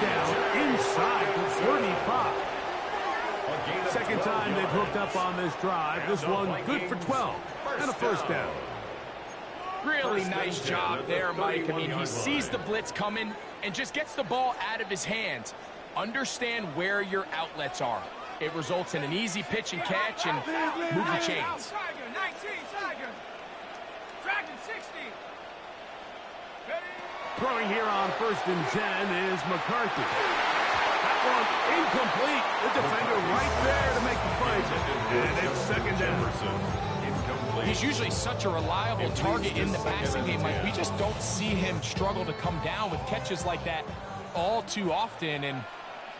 down inside the 35. Second time they've hooked up on this drive. This one good for 12 and a first down. Really nice job there, Mike. I mean, he sees the blitz coming and just gets the ball out of his hands. Understand where your outlets are. It results in an easy pitch and catch and move the chains. Throwing here on 1st and 10 is McCarthy. That one incomplete. The defender right there to make the play. And it's second down. He's usually such a reliable target in the passing game, Mike. We just don't see him struggle to come down with catches like that all too often. And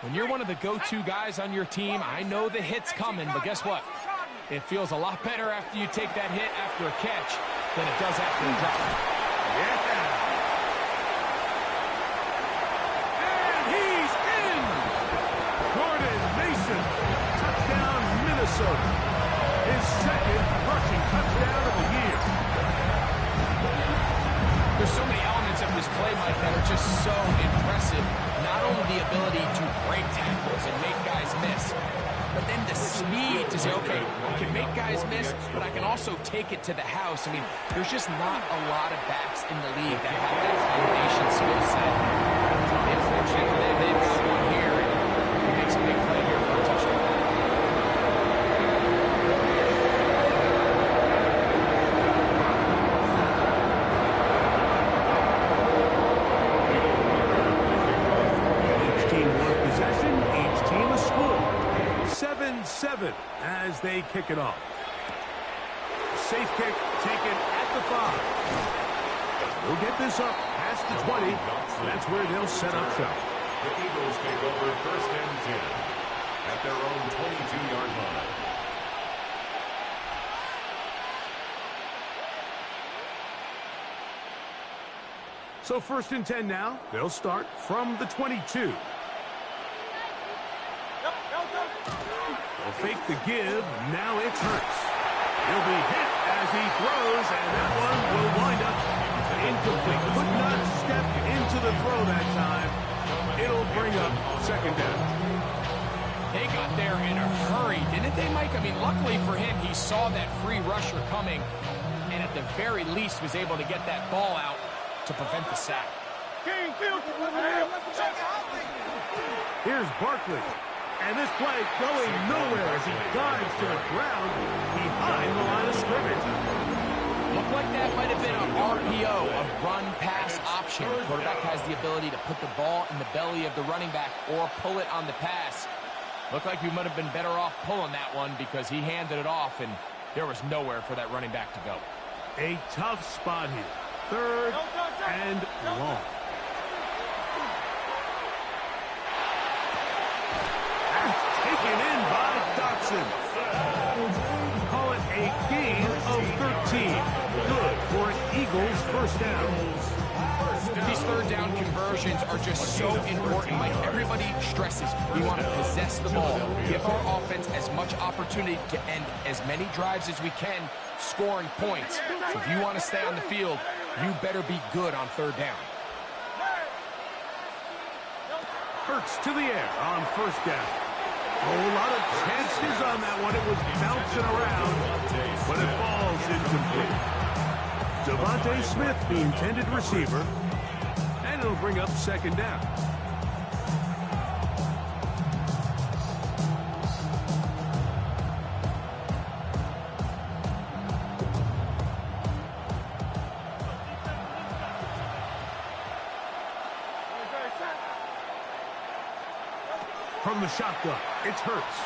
when you're one of the go-to guys on your team, I know the hit's coming, but guess what? It feels a lot better after you take that hit after a catch than it does after a drop. Yeah. And he's in! Jordan Mason, touchdown Minnesota. His second rushing touchdown of the year. There's so many elements of this play, Mike, that are just so impressive. Not only the ability to break tackles and make guys miss, but then the speed to say, okay, I can make guys miss, but I can also take it to the house. I mean, there's just not a lot of backs in the league that have that combination skill set. Unfortunately, they've got one here, and he makes a big play here for a touchdown. Each team a score. 7-7 as they kick it off. Safe kick taken at the 5. We'll get this up past the 20. That's where they'll set up shop. The Eagles take over 1st and 10 at their own 22-yard line. So 1st and 10 now. They'll start from the 22. They'll fake the give. Now it's Hurts. He'll be hit as he throws, and that one will wind up incomplete. Could not step into the throw that time. It'll bring up second down. They got there in a hurry, didn't they, Mike? I mean, luckily for him, he saw that free rusher coming, and at the very least was able to get that ball out to prevent the sack. Here's Barkley. And this play going nowhere as he dives to the ground behind the line of scrimmage. Looked like that might have been an RPO, a run-pass option. The quarterback has the ability to put the ball in the belly of the running back or pull it on the pass. Looked like we might have been better off pulling that one because he handed it off, and there was nowhere for that running back to go. A tough spot here. 3rd and long. Taken in by Dotson. Call it a gain of 13. Good for an Eagles first down. These third down conversions are just so important. Like everybody stresses, we want to possess the ball. Give our offense as much opportunity to end as many drives as we can, scoring points. So if you want to stay on the field, you better be good on third down. Hurts to the air on first down. A whole lot of chances on that one. It was bouncing around, but it falls incomplete. Devontae Smith, the intended receiver, and it'll bring up second down. From the shotgun, it's Hurts.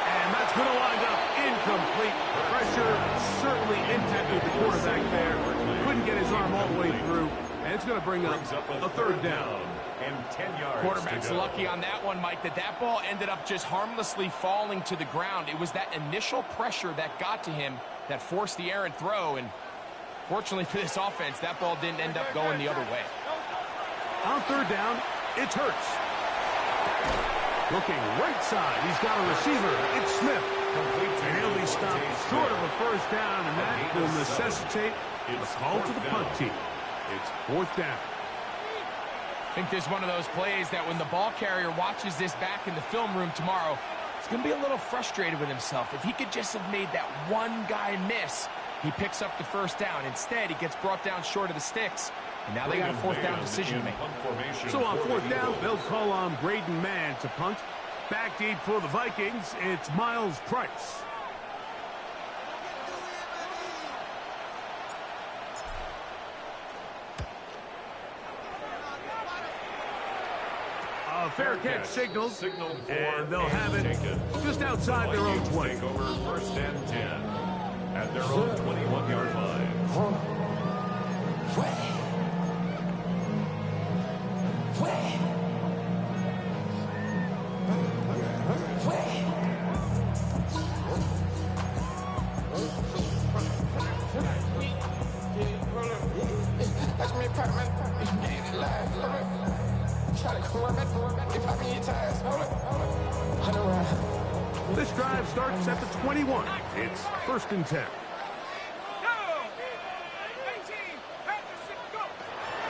And that's going to wind up incomplete. Pressure certainly impacted the quarterback there. Couldn't get his arm all the way through. And it's going to bring up a third down. And 10 yards. Quarterback's lucky on that one, Mike, that ball ended up just harmlessly falling to the ground. It was that initial pressure that got to him that forced the errant throw. And fortunately for this offense, that ball didn't end up going the other way. On third down, it's Hurts. Looking right side, he's got a receiver. It's Smith. And he'll be stopped short of a first down, and that will necessitate a call to the punt team. It's fourth down. I think this is one of those plays that when the ball carrier watches this back in the film room tomorrow, he's going to be a little frustrated with himself. If he could just have made that one guy miss, he picks up the first down. Instead, he gets brought down short of the sticks. And now they got a fourth down decision to make. So on fourth down, they'll call on Braden Mann to punt. Back deep for the Vikings, it's Miles Price. A fair catch signaled, and they'll have it just outside their own 20. Take over first and 10 at their own 21-yard line. This drive starts at the 21. It's first and 10.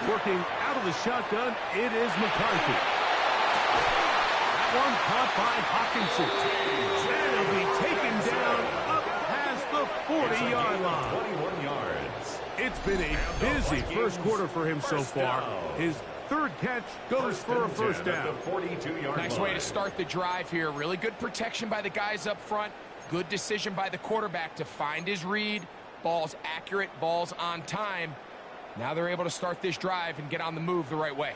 Working out of the shotgun, it is McCarthy. That one caught by Hawkinson. That'll be taken down up past the 40-yard line. 21 yards. It's been a busy first quarter for him so far. His third catch goes for a first down. Nice way to start the drive here. Really good protection by the guys up front. Good decision by the quarterback to find his read. Ball's accurate, ball's on time. Now they're able to start this drive and get on the move the right way.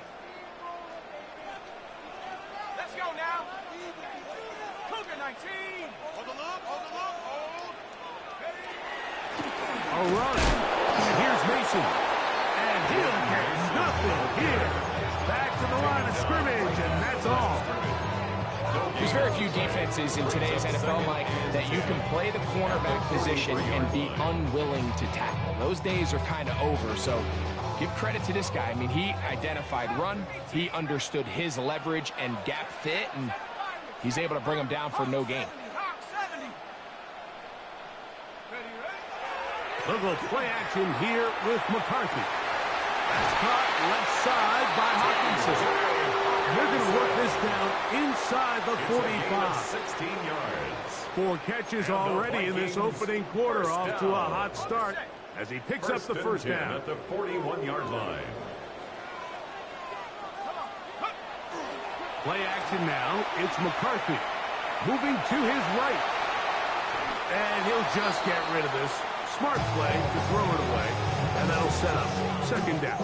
Let's go now. Cougar 19. Hold the look, hold the look, hold. A run. And here's Mason. And he'll get nothing here. Back to the line of scrimmage, and that's all. There's very few defenses in today's NFL, Mike, that you can play the cornerback position and be unwilling to tackle. Those days are kind of over, so give credit to this guy. I mean, he identified run, he understood his leverage and gap fit, and he's able to bring him down for no gain. Little play action here with McCarthy. That's caught left side by Hawkinson. They're going to work this down inside the 45. 16 yards. 4 catches already in this opening quarter, off to a hot start as he picks up the first down. At the 41-yard line. Play action now. It's McCarthy moving to his right. And he'll just get rid of this. Smart play to throw it away. And that'll set up second down.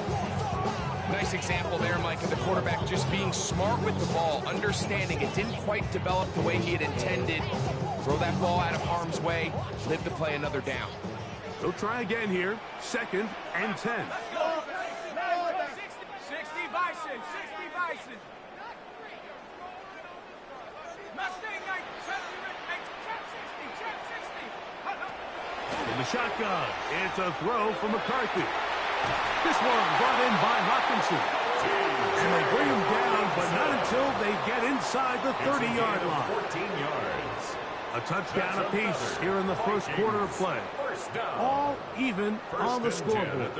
Nice example there, Mike, of the quarterback just being smart with the ball, understanding it didn't quite develop the way he had intended. Throw that ball out of harm's way, live to play another down. They'll try again here. Second and 10. 60 Bison, 60 Bison. Mustang 9, trap 60. In the shotgun, it's a throw for McCarthy. This one brought in by Hawkinson. And they bring him down, but not until they get inside the 30-yard line. 14 yards. A touchdown apiece here in the first quarter of play. All even on the scoreboard.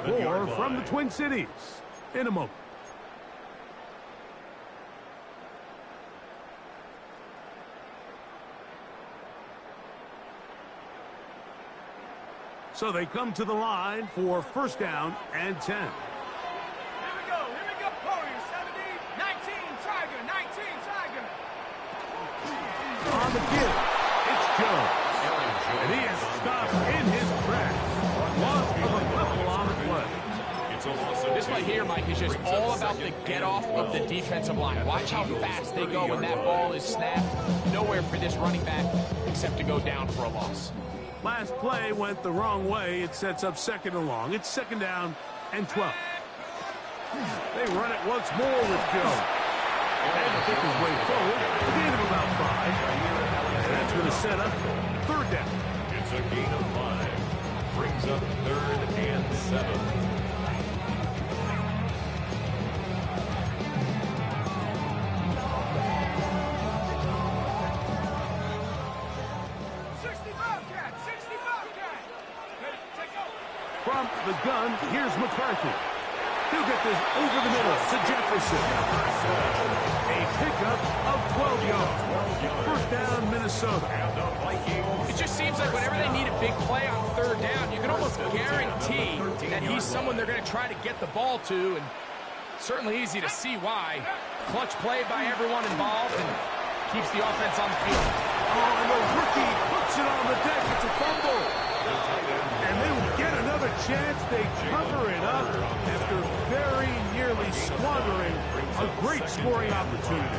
More from the Twin Cities in a moment. So they come to the line for first down and 10. Here we go, Warriors, 17, 19, Tiger, 19, Tiger. On the give, it's Jones. And he is stopped in his tracks. Loss of a couple on the play. This play here, Mike, is just all about the get-off of the defensive line. Watch how fast they go when that ball is snapped. Nowhere for this running back except to go down for a loss. Last play went the wrong way. It sets up second and long. It's second down and 12. They run it once more with Jones. And to pick his way forward, a gain of about 5. And that's going to set up third down. It's a gain of 5. Brings up third and 7. From the gun, here's McCarthy. He'll get this over the middle to Jefferson. A pickup of 12 yards. First down, Minnesota. It just seems like whenever they need a big play on third down, you can almost guarantee that he's someone they're going to try to get the ball to, and certainly easy to see why. Clutch play by everyone involved and keeps the offense on the field. Oh, and the rookie puts it on the deck. It's a fumble. And they will get another chance. They cover it up after very nearly squandering a great scoring opportunity.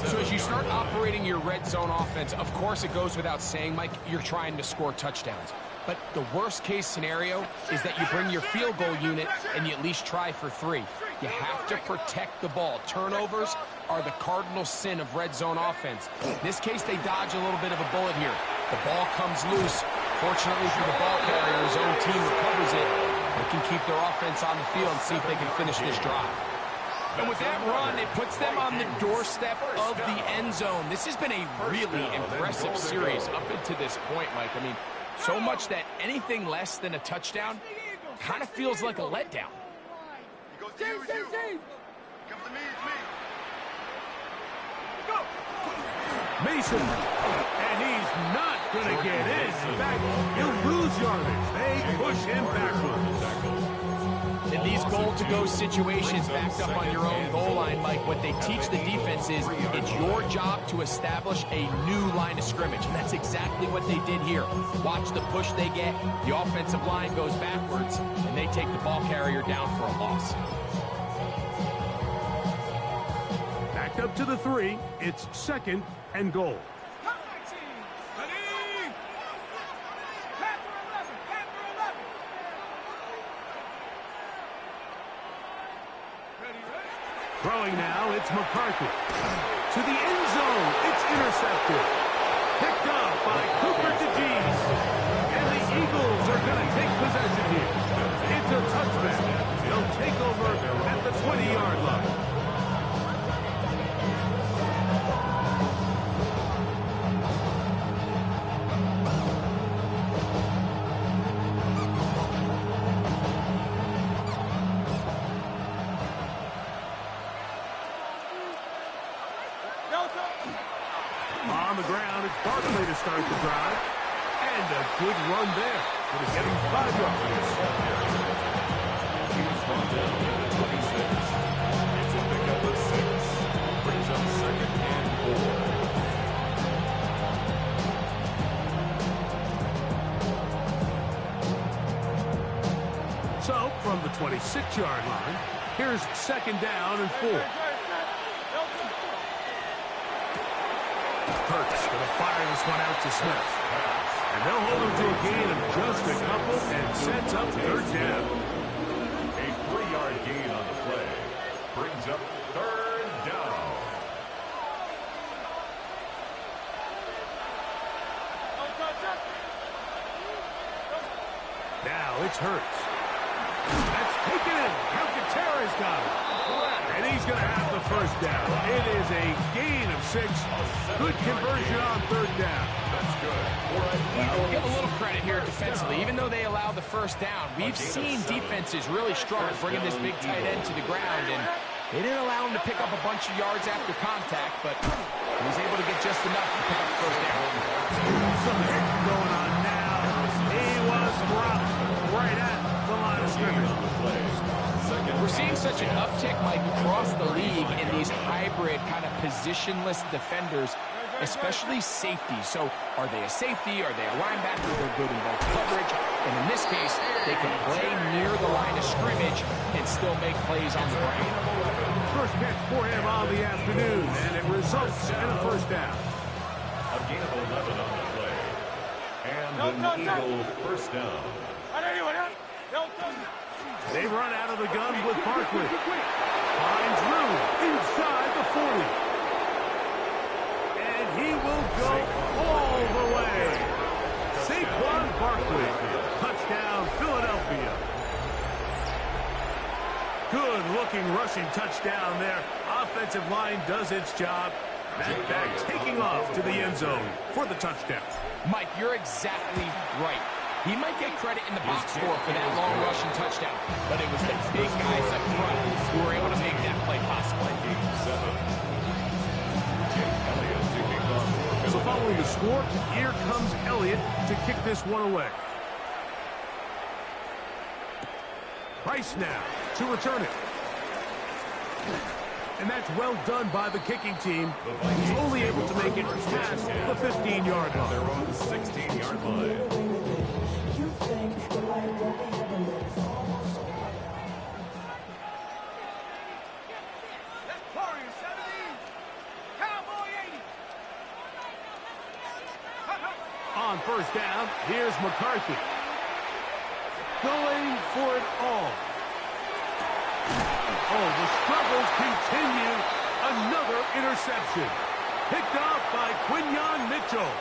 So as you start operating your red zone offense, of course it goes without saying, Mike, you're trying to score touchdowns. But the worst case scenario is that you bring your field goal unit and you at least try for 3. You have to protect the ball. Turnovers are the cardinal sin of red zone offense. In this case, they dodge a little bit of a bullet here. The ball comes loose. Fortunately for the ball carrier, his own team recovers it. They can keep their offense on the field and see if they can finish this drive. And with that run, it puts them on the doorstep of the end zone. This has been a really impressive series up until this point, Mike. I mean, so much that anything less than a touchdown kind of feels like a letdown. Mason, and he's not going to get in. In fact, he'll lose yardage. They push him backwards. In these goal-to-go situations backed up on your own goal line, Mike, what they teach the defense is it's your job to establish a new line of scrimmage, and that's exactly what they did here. Watch the push they get. The offensive line goes backwards, and they take the ball carrier down for a loss. Back up to the 3. It's 2nd and goal. Throwing now, it's McCarthy. To the end zone, it's intercepted. Picked up by Cooper DeGees. And the Eagles are going to take possession here. It's a touchback. They'll take over at the 20-yard line. On the ground, it's Barkley to start the drive. And a good run there. But it's getting 5 yards. He's brought down to the 26. It's a pickup of 6. Brings up 2nd and 4. So, from the 26-yard line, here's 2nd down and 4. Hurts going to fire this one out to Smith. And they'll hold him to a gain of just a couple and sets up 3rd down. A 3-yard gain on the play. Brings up 3rd down. Now it's Hurts. That's taken in. Alcantara's got it. And he's going to have the 1st down. It is a gain of 6. Good conversion on 3rd down. That's good. We'll give a little credit here defensively. Even though they allow the 1st down, we've seen defenses really struggle bringing this big tight end to the ground, and they didn't allow him to pick up a bunch of yards after contact, but he was able to get just enough to pick up the 1st down. Some hit going on now. He was dropped right at the line of scrimmage. We're seeing such an uptick, Mike, across the league in these hybrid kind of positionless defenders, especially safety. So are they a safety? Are they a linebacker? They're good in both coverage. And in this case, they can play near the line of scrimmage and still make plays on the ground. First catch for him on the afternoon, and it results in a 1st down. A gain of 11 on the play. And an Eagle 1st down. They run out of the gun with Barkley. Finds room inside the 40. And he will go all the way. Saquon Barkley. Touchdown, Philadelphia. Good-looking rushing touchdown there. Offensive line does its job. That back taking off to the end zone for the touchdown. Mike, you're exactly right. He might get credit in the box score for that long rushing touchdown, but it was the big guys up front who were able to make that play possible. So following the score, here comes Elliott to kick this one away. Price now to return it. And that's well done by the kicking team. He's only able to make it past the 15-yard line. Their own 16-yard line. On first down, here's McCarthy. Going for it all. Oh, the struggles continue. Another interception. Picked off by Quinyon Mitchell.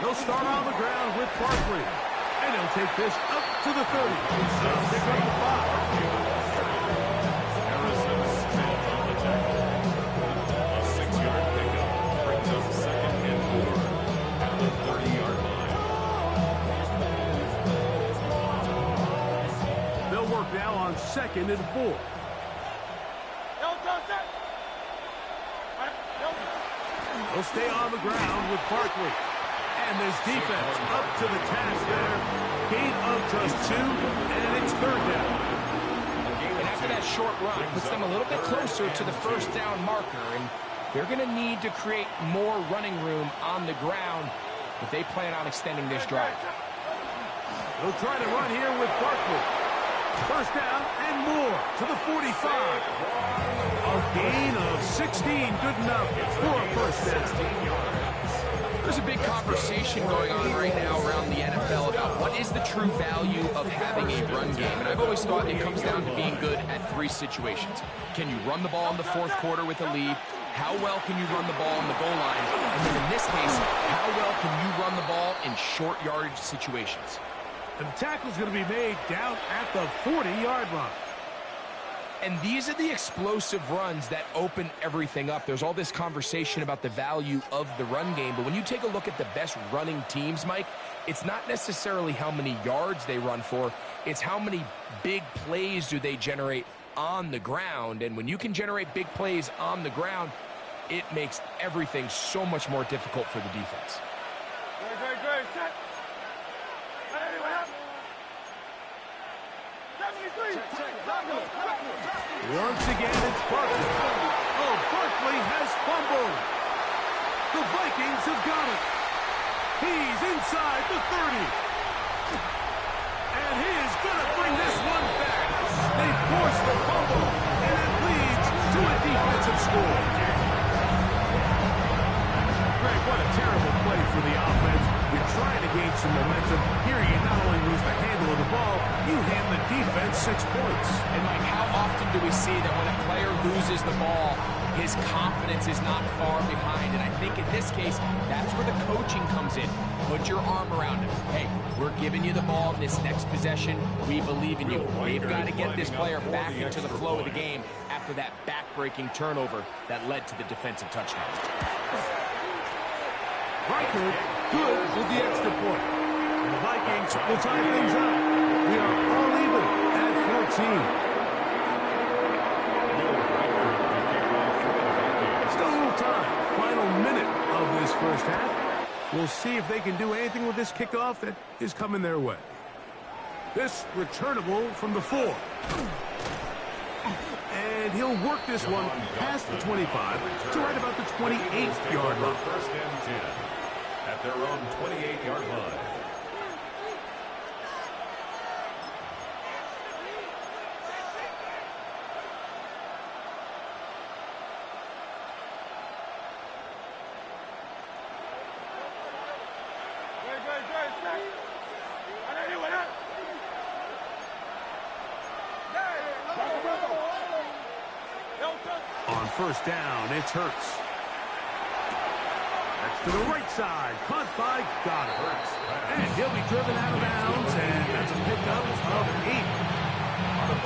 He'll start on the ground with Barkley. And he'll take this up to the 30. They'll pick up the 5. Harrison Smith on the tackle. A 6-yard pickup brings up 2nd and 4 at the 30-yard line. They'll work now on 2nd and 4. He'll stay on the ground with Barkley. And this defense up to the task there. Gain of just 2, and it's 3rd down. And after that short run, puts them a little bit closer to the first down marker, and they're going to need to create more running room on the ground if they plan on extending this drive. They'll try to run here with Barkley. First down and more to the 45. A gain of 16, good enough for a first down. There's a big conversation going on right now around the NFL about what is the true value of having a run game. And I've always thought it comes down to being good at 3 situations. Can you run the ball in the 4th quarter with a lead? How well can you run the ball on the goal line? And then in this case, how well can you run the ball in short yardage situations? And the tackle's going to be made down at the 40-yard line. And these are the explosive runs that open everything up. There's all this conversation about the value of the run game, but when you take a look at the best running teams, Mike, it's not necessarily how many yards they run for, it's how many big plays do they generate on the ground. And when you can generate big plays on the ground, it makes everything so much more difficult for the defense. Once again, it's Barkley. Oh, Barkley has fumbled. The Vikings have got it. He's inside the 30. And he is going to bring this one back. They force the fumble, and it leads to a defensive score. Greg, what a terrible play for the offense. You're trying to gain some momentum. Here you not only lose the handle of the ball, you hand the defense 6 points. And Mike, how often do we see that when a player loses the ball, his confidence is not far behind? And I think in this case, that's where the coaching comes in. Put your arm around him. Hey, we're giving you the ball in this next possession. We believe in you. They've got to get this player back into the flow of the game after that back-breaking turnover that led to the defensive touchdown. Riker, good with the extra point. And the Vikings will tie things up. We are all even at 14. Still a little time. Final minute of this first half. We'll see if they can do anything with this kickoff that is coming their way. This returnable from the 4. And he'll work this one past the 25 to right about the 28-yard line. First and 10 at their own 28-yard line. On first down, it's Hurts. That's to the right side. Caught by Goddard. And he'll be driven out of bounds, and that's a pickup of 8.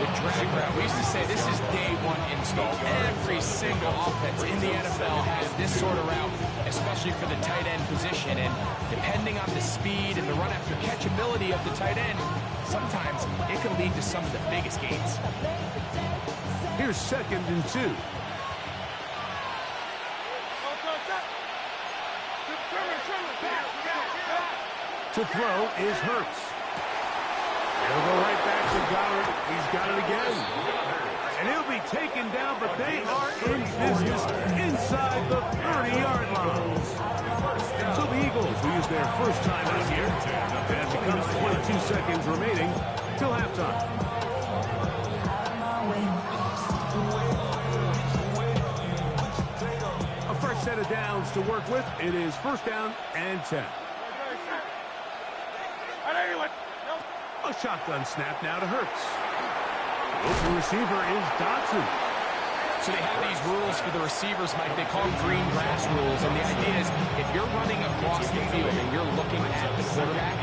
The drag route. We used to say this is day one install. Every single offense in the NFL has this sort of route, especially for the tight end position. And depending on the speed and the run after catch ability of the tight end, sometimes it can lead to some of the biggest gains. Here's 2nd and 2. To throw is Hurts. He'll go right back to Goddard. He's got it again. And he'll be taken down, but they are in business inside the 30-yard line. So the Eagles will use their first time out here. And it becomes 22 seconds remaining till halftime. A fresh set of downs to work with. It is 1st down and 10. A shotgun snap now to Hurts. Open receiver is Dotson. So they have these rules for the receivers, Mike. They call them green grass rules. And the idea is if you're running across the field and you're looking at the quarterback,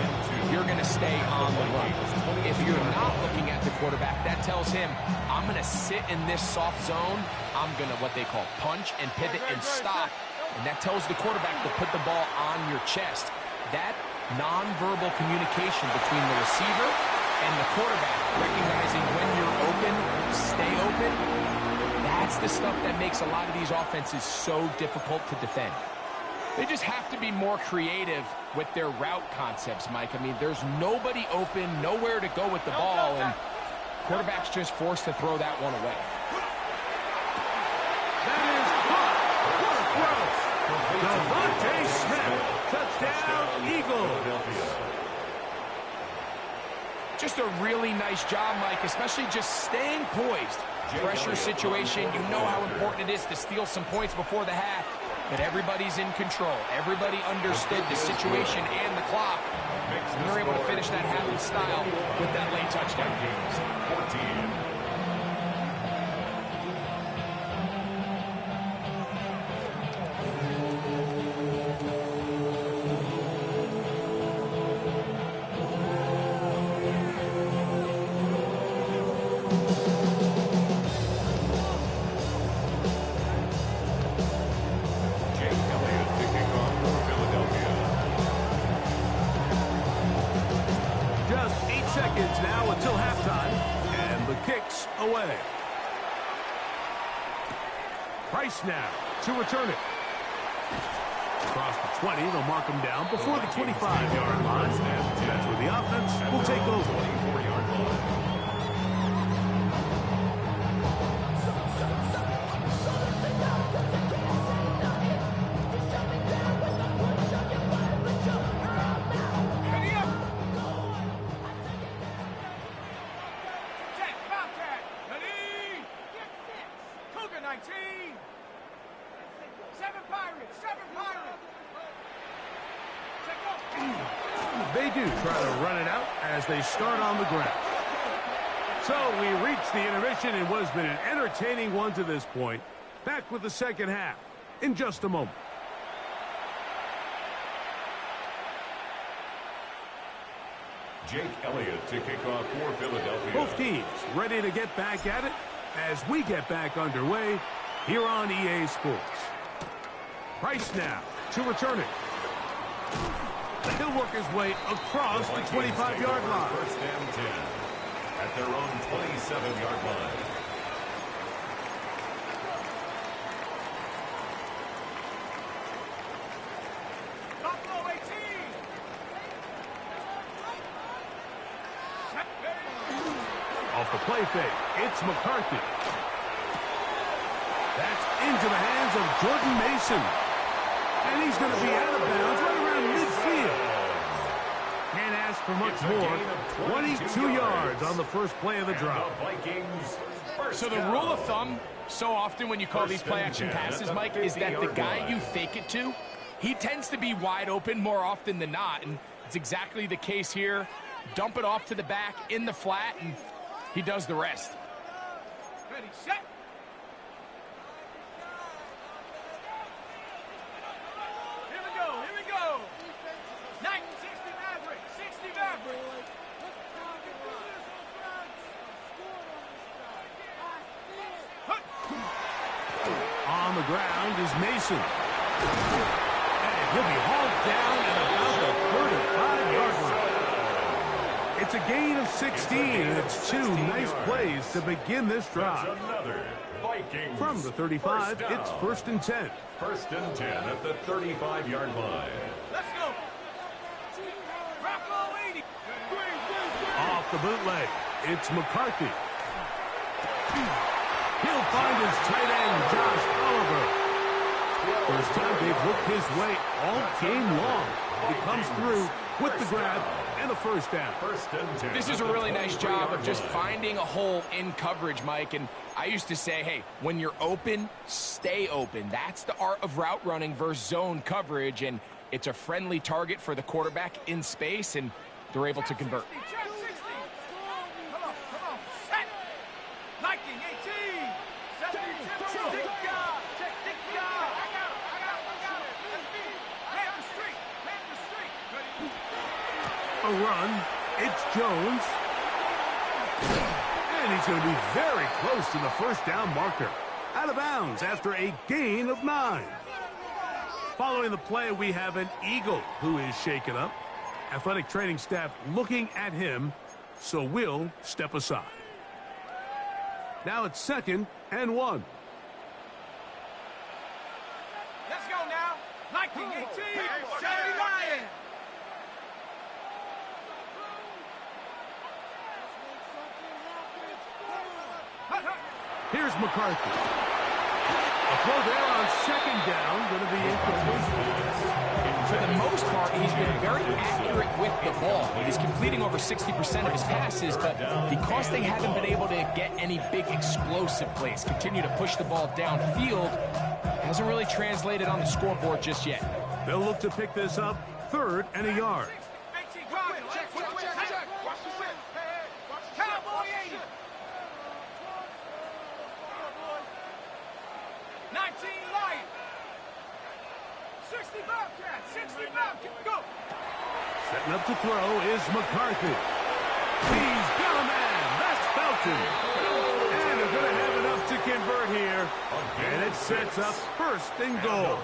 you're going to stay on the run. If you're not looking at the quarterback, that tells him, I'm going to sit in this soft zone. I'm going to what they call punch and pivot and stop. And that tells the quarterback to put the ball on your chest. That nonverbal communication between the receiver and the quarterback, recognizing when you're open, stay open, that's the stuff that makes a lot of these offenses so difficult to defend. They just have to be more creative with their route concepts, Mike. I mean, there's nobody open, nowhere to go with the ball, and quarterback's just forced to throw that one away. That is caught. What a throw. Devontae Smith. Touchdown, Eagles. Just a really nice job, Mike, especially just staying poised. Pressure situation, you know how important it is to steal some points before the half, but everybody's in control. Everybody understood the situation and the clock, and they're able to finish that half in style with that late touchdown. 14. Seconds now until halftime, and the kick's away. Price now to return it. Across the 20, they'll mark him down before the 25-yard line. That's where the offense will take over. 24-yard line. They do try to run it out as they start on the ground. So we reach the intermission in what has been an entertaining one to this point. Back with the second half in just a moment. Jake Elliott to kick off for Philadelphia. Both teams ready to get back at it as we get back underway here on EA Sports. Price now to return it. He'll work his way across the 25-yard line. First and 10 at their own 27-yard line. Buffalo 18. Off the play fake, it's McCarthy. That's into the hands of Jordan Mason. And he's going to be out of bounds right around midfield. Can't ask for much more. 22 yards on the first play of the drive. So the rule of thumb, so often when you call these play-action passes, Mike, is that the guy you fake it to, he tends to be wide open more often than not. And it's exactly the case here. Dump it off to the back in the flat, and he does the rest. Ready, set. Here we go. the ground is Mason. And he'll be hauled down at about the 35-yard line. It's a gain of 16, and it's two nice plays to begin this drive. From the 35, it's 1st and 10. 1st and 10 at the 35-yard line. Let's go. Rocco 80. Off the bootleg, it's McCarthy. He'll find his tight end, Josh Oliver. First time they've looked his way all game long. He comes through with the grab and a first down. 1st and 10. This is a really nice job of just finding a hole in coverage, Mike. And I used to say, hey, when you're open, stay open. That's the art of route running versus zone coverage. And it's a friendly target for the quarterback in space, and they're able to convert. Check 60. Come on. Set. Liking 18. 70. Check God. I got it. That's me. Man the street. A run, it's Jones. And he's going to be very close to the first down marker. Out of bounds after a gain of 9. Following the play, we have an Eagle who is shaken up. Athletic training staff looking at him, so we'll step aside. Now it's 2nd and 1. Let's go now. Liking 18. 70 Lion. Here's McCarthy. A throw there on 2nd down, going to be incomplete. For the most part, he's been very accurate with the ball. He's completing over 60% of his passes, but because they haven't been able to get any big explosive plays, continue to push the ball downfield, hasn't really translated on the scoreboard just yet. They'll look to pick this up 3rd and a yard. 18. Check. Watch the whip. Cowboy 80. 19 Lion. 60 Bobcat. 60 Bobcat. Go. Setting up to throw is McCarthy. He's got a man. That's Felton. And they're going to have enough to convert here. And it sets up 1st and goal.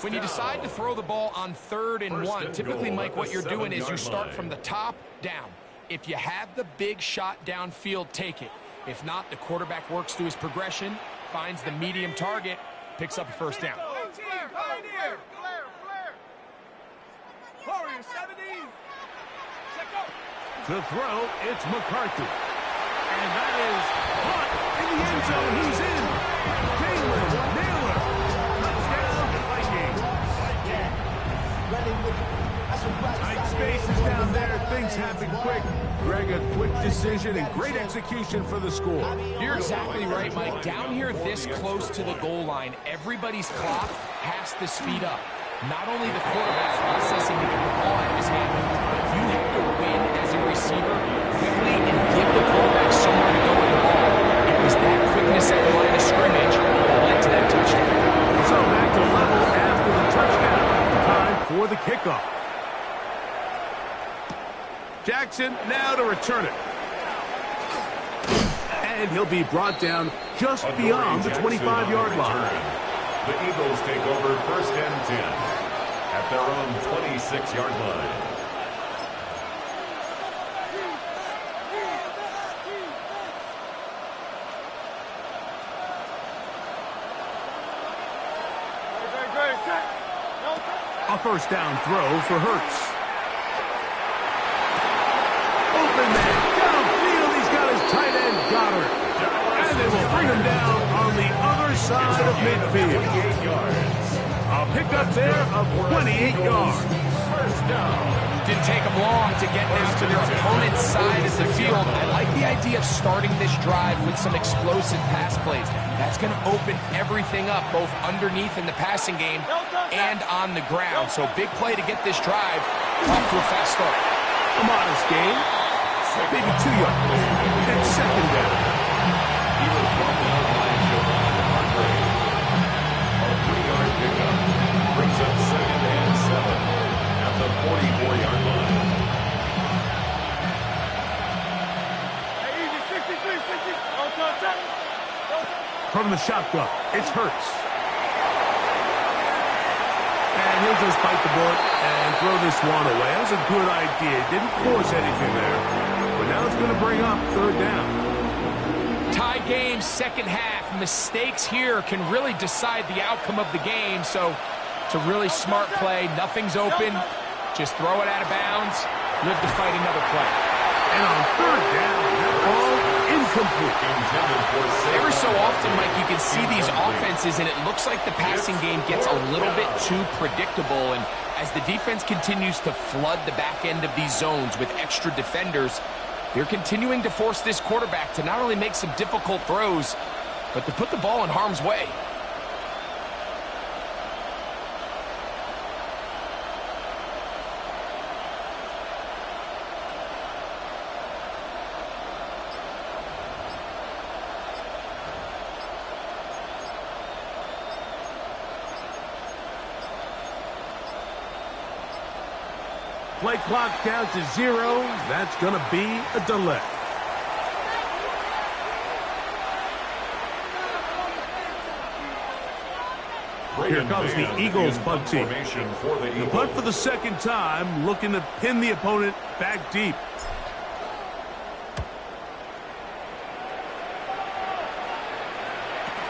When you decide to throw the ball on 3rd and 1, typically, Mike, what you're doing is you start from the top down. If you have the big shot downfield, take it. If not, the quarterback works through his progression, finds the medium target, picks up a first down. Pioneer. Warrior 70. Check out. To throw, it's McCarthy. And that is caught in the end zone. He's in. Jalen Naylor. Touchdown, Vikings. Tight spaces down there. Things happen quick. Greg, a quick decision and great execution for the score. You're exactly right, Mike. Down here this close to the goal line, everybody's clock has to speed up. Not only the quarterback processing to get the ball out of his hand, but you have to win as a receiver quickly and give the quarterback somewhere to go with the ball. It was that quickness at the line of scrimmage that led to that touchdown. So back to level after the touchdown. Time for the kickoff. Jackson now to return it. And he'll be brought down just beyond the 25-yard line. The Eagles take over 1st and 10 at their own 26-yard line. A first down throw for Hurts. Open man downfield. He's got his tight end, Goddard. And they will bring him down on the other side of midfield. A pickup there of 28 yards. First down. Didn't take them long to get down to their opponent's side of the field. I like the idea of starting this drive with some explosive pass plays. That's going to open everything up, both underneath in the passing game and on the ground. So big play to get this drive off to a fast start. A modest gain. Maybe 2 yards. And 2nd down. He was bumping out line to Hargrave. A 3-yard pickup brings up 2nd and 7 at the 44-yard line. Hey, easy, 63, 60. from the shotgun. It's Hurts. And he'll just bite the bullet and throw this one away. That was a good idea. Didn't force anything there. But now it's going to bring up third down. Tie game, second half. Mistakes here can really decide the outcome of the game. So it's a really smart play. Nothing's open. Just throw it out of bounds. Live to fight another play. And on third down, that ball incomplete. Every so often, Mike, you can see these offenses, and it looks like the passing game gets a little bit too predictable. And as the defense continues to flood the back end of these zones with extra defenders, they're continuing to force this quarterback to not only make some difficult throws, but to put the ball in harm's way. Play clock down to 0. That's going to be a delay. Here comes the Eagles punt team. The punt for the second time, looking to pin the opponent back deep.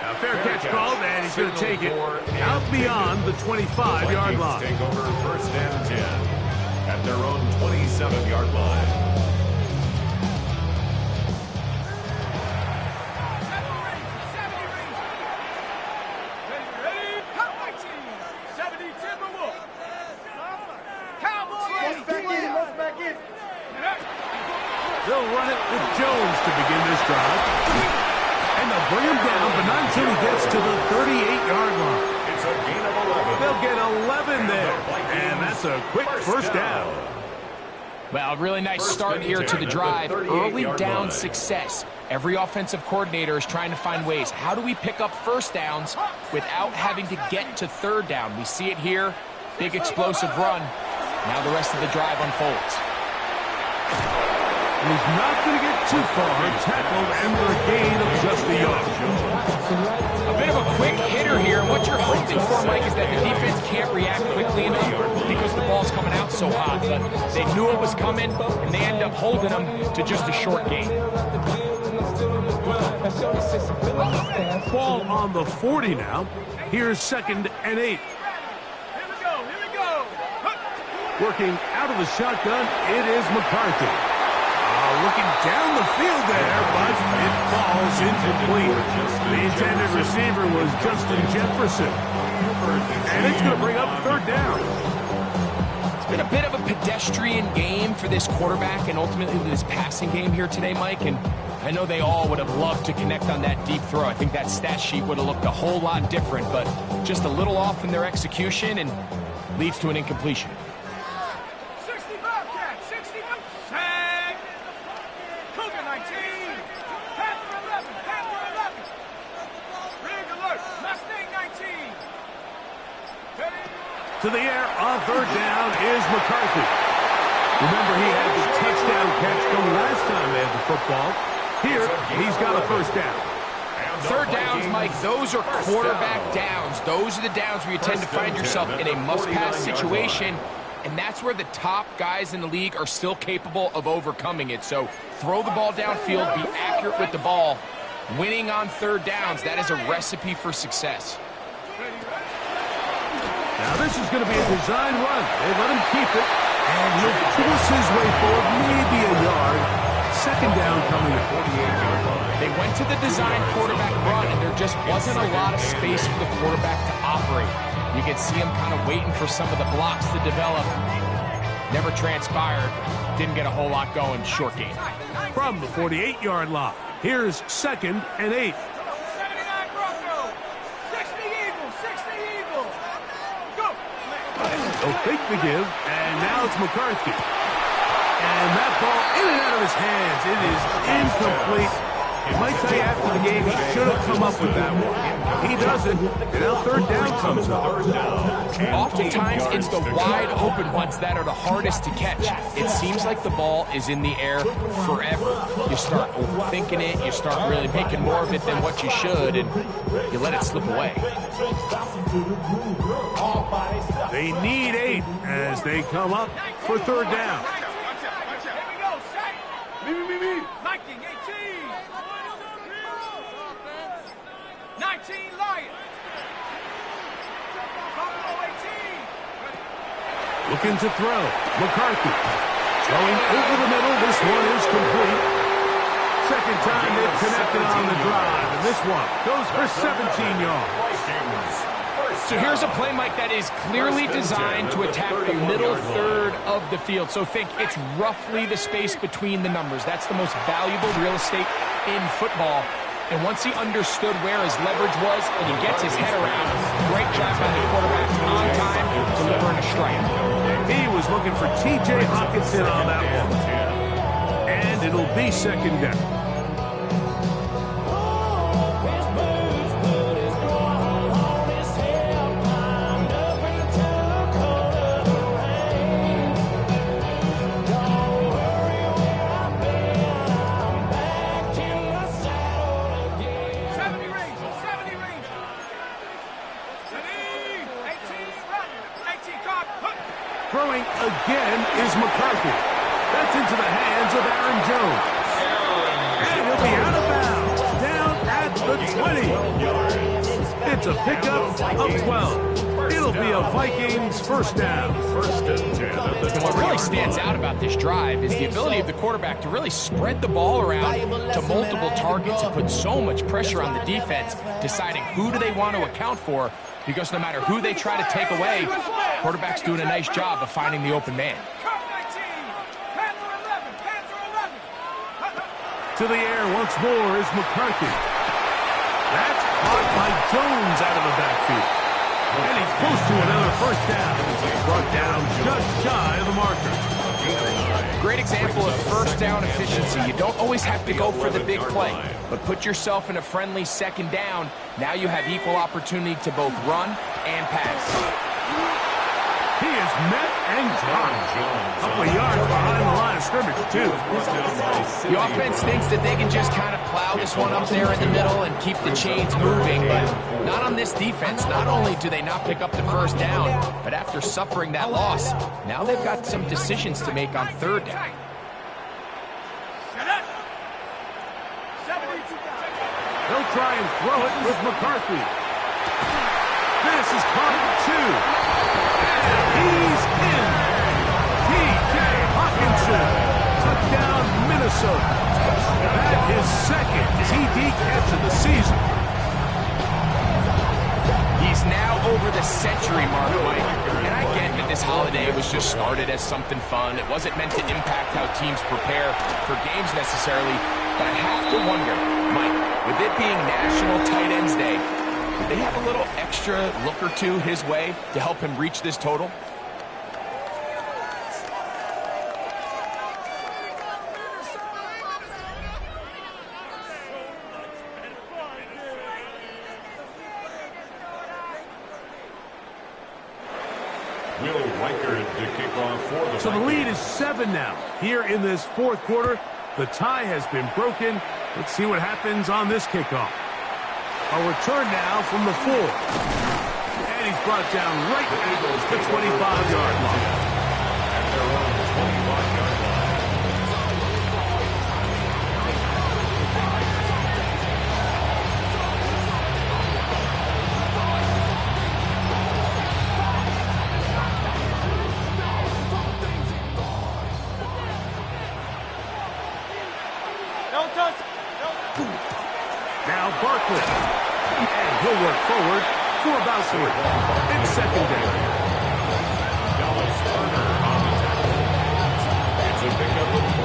Now, fair catch called, and he's going to take it out beyond the 25-yard line. Take over first and 10. At their own 27-yard line. Ready? Cut my team. 70 Timberwolves. Cowboys. Back in. They'll run it with Jones to begin this drive. And they'll bring him down, but not until he gets to the 38-yard line. It's a gain of 11. They'll get 11 there. And that's a quick first down. Well, really nice start here to the drive. Early down success. Every offensive coordinator is trying to find ways. How do we pick up first downs without having to get to third down? We see it here. Big explosive run. Now the rest of the drive unfolds. And he's not going to get too far. Tackled and for a gain of just a yard. A bit of a quick hitter here. What you're hoping for, Mike, is that the defense can't react quickly enough because the ball's coming out so hot. But they knew it was coming, and they end up holding them to just a short gain. Ball on the 40 now. Here's 2nd and 8. Here we go. Working out of the shotgun, it is McCarthy. Looking down the field there, but it falls incomplete. The intended receiver was Justin Jefferson. And it's going to bring up third down. It's been a bit of a pedestrian game for this quarterback and ultimately this passing game here today, Mike. And I know they all would have loved to connect on that deep throw. I think that stat sheet would have looked a whole lot different, but just a little off in their execution and leads to an incompletion. 60 Bobcat, 60. Tag. Cougar 19. Panther 11. Rig alert. Mustang 19. Ready? To the air on third down is McCarthy. Remember, he had the touchdown catch the last time they had the football. Here, he's got a first down. Third downs, Mike, those are quarterback downs. Those are the downs where you tend to find yourself in a must-pass situation, and that's where the top guys in the league are still capable of overcoming it. So throw the ball downfield, be accurate with the ball. Winning on third downs, that is a recipe for success. Now this is going to be a design run. They let him keep it, and he'll force his way forward, maybe a yard. Second down coming at 48-yard line. They went to the design quarterback run, and there just wasn't a lot of space for the quarterback to operate. You could see him kind of waiting for some of the blocks to develop. Never transpired. Didn't get a whole lot going. Short game. From the 48-yard line, here's 2nd and 8. 79 Broncos. 60 Eagles. 60 Eagles. Go. They'll fake the give, and now it's McCarthy. And that ball in and out of his hands. It is incomplete. He might tell you after the game he should have come up with that one. He doesn't, and now third down comes up. Oftentimes, it's the wide open ones that are the hardest to catch. It seems like the ball is in the air forever. You start overthinking it, you start really making more of it than what you should, and you let it slip away. They need 8 as they come up for third down. Liking 18. 19 Lions. Buffalo 18. Looking to throw. McCarthy. Throwing over the middle. This one is complete. Second time they've connected on the drive. And this one goes for 17 yards. So here's a play, Mike, that is clearly designed to attack the middle third of the field. So think it's roughly the space between the numbers. That's the most valuable real estate in football. And once he understood where his leverage was and he gets his head around, great job by the quarterback on time, delivering a strike. He was looking for T.J. Hawkinson on that one. And it'll be second down. Throwing again is McCarthy. That's into the hands of Aaron Jones. And he'll be out of bounds, down at the 20. It's a pickup of 12. It'll be a Vikings first down. And what really stands out about this drive is the ability of the quarterback to really spread the ball around to multiple targets and put so much pressure on the defense, deciding who do they want to account for, because no matter who they try to take away, quarterback's doing a nice job of finding the open man. To the air once more is McCarthy. That's caught by Jones out of the backfield. And he's close to another first down. Brought down just shy of the marker. Great example of first down efficiency. You don't always have to go for the big play, but put yourself in a friendly second down. Now you have equal opportunity to both run and pass. He is met and dropped. A couple of yards behind the line of scrimmage, too. The offense thinks that they can just kind of plow this one up there in the middle and keep the chains moving, but not on this defense. Not only do they not pick up the first down, but after suffering that loss, now they've got some decisions to make on third down. They'll try and throw it with McCarthy. This is caught 2. He's in. T.J. Hawkinson. Touchdown, Minnesota. That is second TD catch of the season. He's now over the century mark, Mike. And I get that this holiday was just started as something fun. It wasn't meant to impact how teams prepare for games necessarily. But I have to wonder, Mike, with it being National Tight Ends Day, did they have a little extra look or two his way to help him reach this total? So the lead is 7 now. Here in this fourth quarter, the tie has been broken. Let's see what happens on this kickoff. A return now from the 4. And he's brought down right at the 25-yard line. Now Barkley. And he'll work forward for about 3. It's second down. It's a pickup of 3.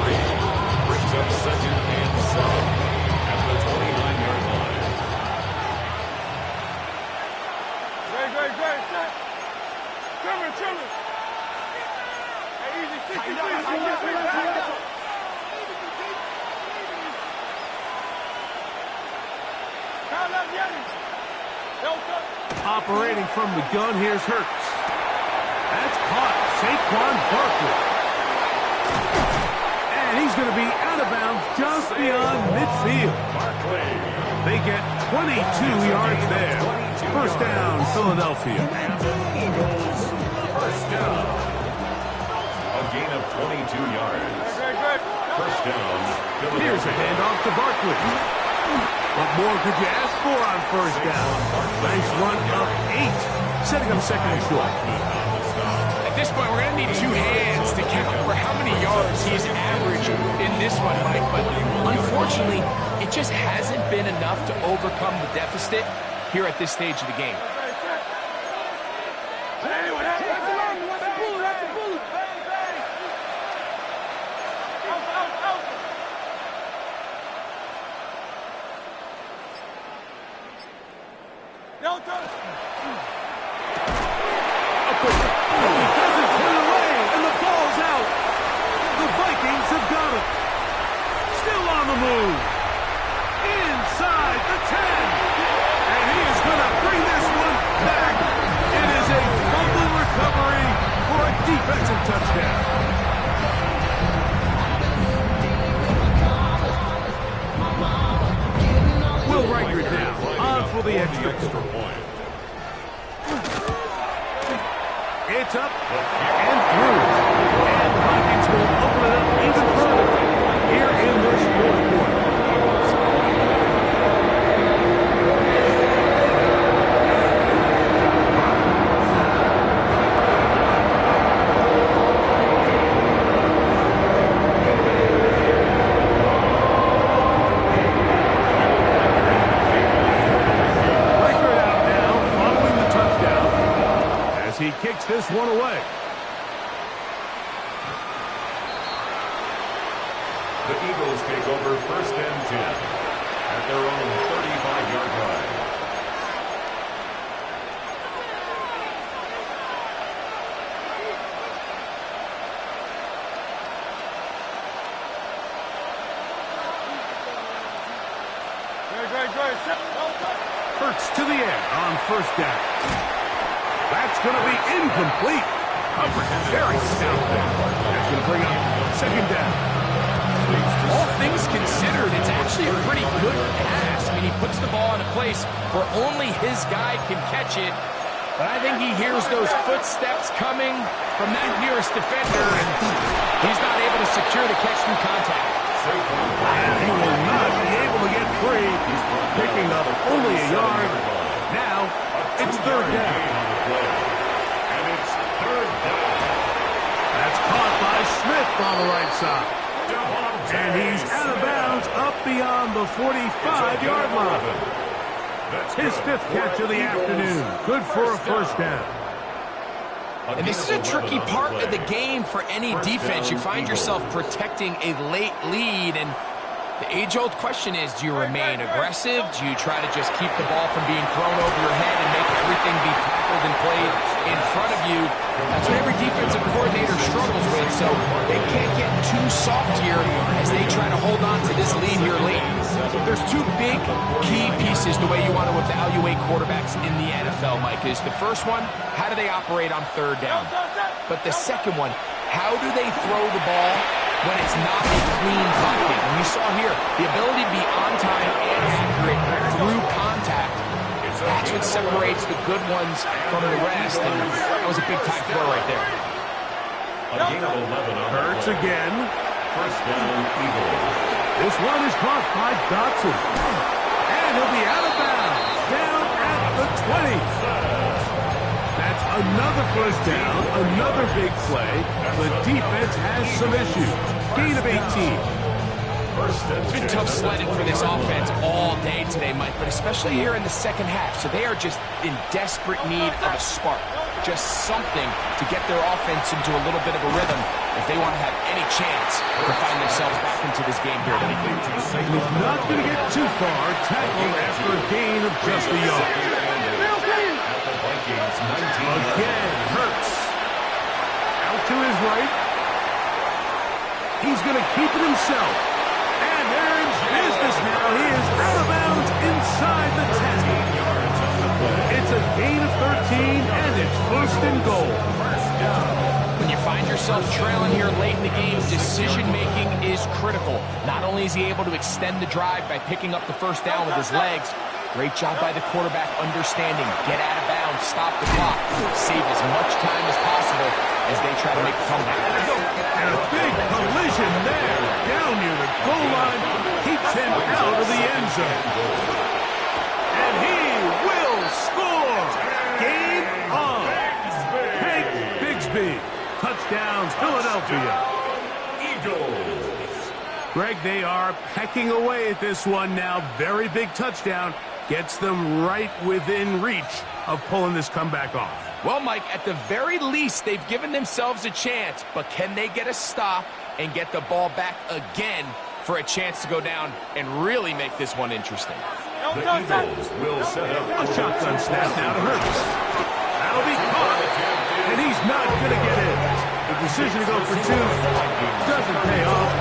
Brings up second and 7 at the 29-yard line. Great. Trimmer. Hey, easy, 63. Operating from the gun, here's Hurts. That's caught. Saquon Barkley. And he's going to be out of bounds just beyond midfield. They get 22 yards there. First down, Philadelphia. First down. A gain of 22 yards. First down. Here's a handoff to Barkley. What more could you ask for on first down? Nice run of 8, setting up second and short. At this point, we're going to need 2 hands to count for how many yards he's averaged in this one, Mike. But unfortunately, it just hasn't been enough to overcome the deficit here at this stage of the game. The extra point. It's up and through. And the Vikings will open it up even further here in this fourth quarter. He kicks this one away. The Eagles take over first and 10 at their own 35-yard line. Hurts to the air on first down. That's going to be incomplete. Coverage very stout there. That's going to bring up second down. All things considered, it's actually a pretty good pass. I mean, he puts the ball in a place where only his guy can catch it. But I think he hears those footsteps coming from that nearest defender, and he's not able to secure the catch through contact. And he will not be able to get free. He's picking up only a yard. Now, it's third down. And it's third down. That's caught by Smith on the right side. And he's out of bounds up beyond the 45-yard line. His 5th catch of the afternoon. Good for a first down. And this is a tricky part of the game for any defense. You find yourself protecting a late lead, and the age-old question is, do you remain aggressive? Do you try to just keep the ball from being thrown over your head and make everything be tackled and played in front of you? That's what every defensive coordinator struggles with, so they can't get too soft here as they try to hold on to this lead here late. There's 2 big key pieces the way you want to evaluate quarterbacks in the NFL, Mike, is the first one, how do they operate on third down? But the second one, how do they throw the ball when it's not a clean pocket? And you saw here, the ability to be on time and accurate through contact. That's what separates the good ones from the rest, and that was a big-time throw right there. A gain of 11 on Hurts again. First down, Eagles. This one is caught by Dotson. And he'll be out of bounds, down at the 20. That's another first down, another big play. The defense has some issues. Gain of 18. It's been tough sledding for this offense all day today, Mike, but especially here in the second half. So they are just in desperate need of a spark, just something to get their offense into a little bit of a rhythm if they want to have any chance to find themselves back into this game here tonight. He's not going to get too far. Tackled after a gain of just a yard. Again, Hurts. Out to his right. He's going to keep it himself. And they're in business now. He is out of bounds inside the and goal. When you find yourself trailing here late in the game, decision-making is critical. Not only is he able to extend the drive by picking up the first down with his legs, great job by the quarterback understanding, get out of bounds, stop the clock, save as much time as possible as they try to make a comeback. And a big collision there, down near the goal line, keeps him out of the end zone. And he will score! Game on! Hank Bigsby, touchdown, Philadelphia. Eagles. Greg, they are pecking away at this one now. Very big touchdown. Gets them right within reach of pulling this comeback off. Well, Mike, at the very least, they've given themselves a chance, but can they get a stop and get the ball back again for a chance to go down and really make this one interesting? The Eagles will set up A shotgun snap now to Hurts. That'll be caught, and he's not going to get in. The decision to go for two doesn't pay off.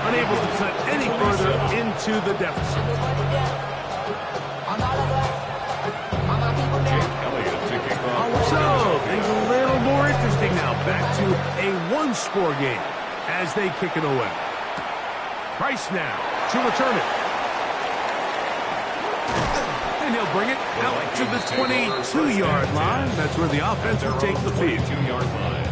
Unable to cut any further into the deficit. So, things a little more interesting now. Back to a one-score game as they kick it away. Price now to return it. And he'll bring it out to the 22-yard line. That's where the offense will take the field. 22-yard line.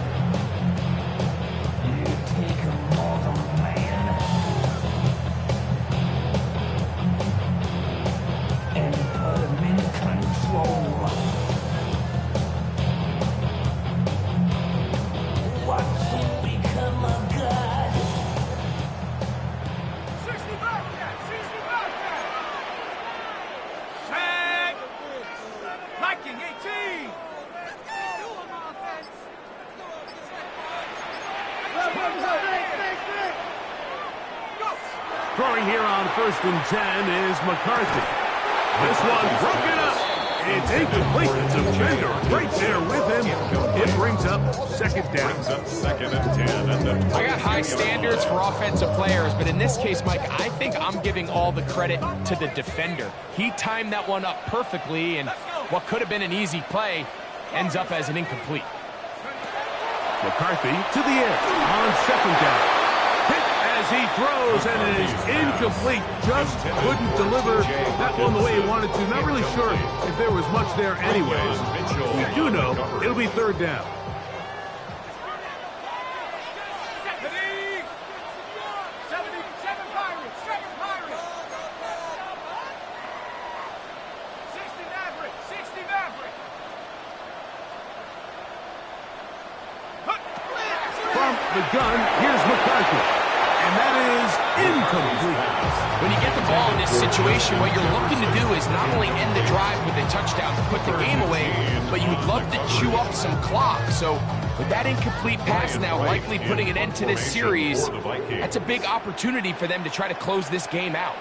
Throwing here on 1st and 10 is McCarthy. This one broken up. It's incomplete. The defender right there with him. It brings up 2nd down. Brings up 2nd and 10. I got high standards for offensive players, but in this case, Mike, I think I'm giving all the credit to the defender. He timed that one up perfectly, and what could have been an easy play ends up as an incomplete. McCarthy to the air on 2nd down. Hit as he throws, and it is incomplete. Just couldn't deliver that one the way he wanted to. Not really sure if there was much there anyways. We do know it'll be 3rd down. From the gun, here's McCarthy. And that is incomplete. When you get the ball in this situation, what you're looking to do is not only end the drive with a touchdown to put the game away, but you'd love to chew up some clock. So with that incomplete pass now likely putting an end to this series, that's a big opportunity for them to try to close this game out.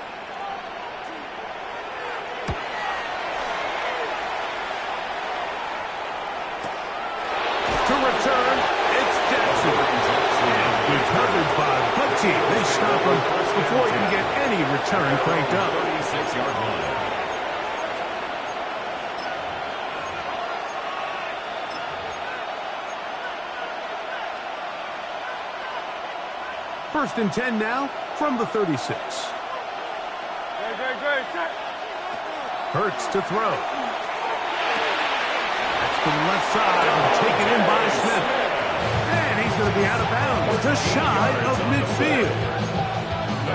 To return, it's Jackson. And good coverage by the punt team. They stop him before he can get any return cranked up. 36-yard line. First and 10 now from the 36. Hurts to throw. That's to the left side. Taken in by Smith. And he's going to be out of bounds. Just shy of midfield.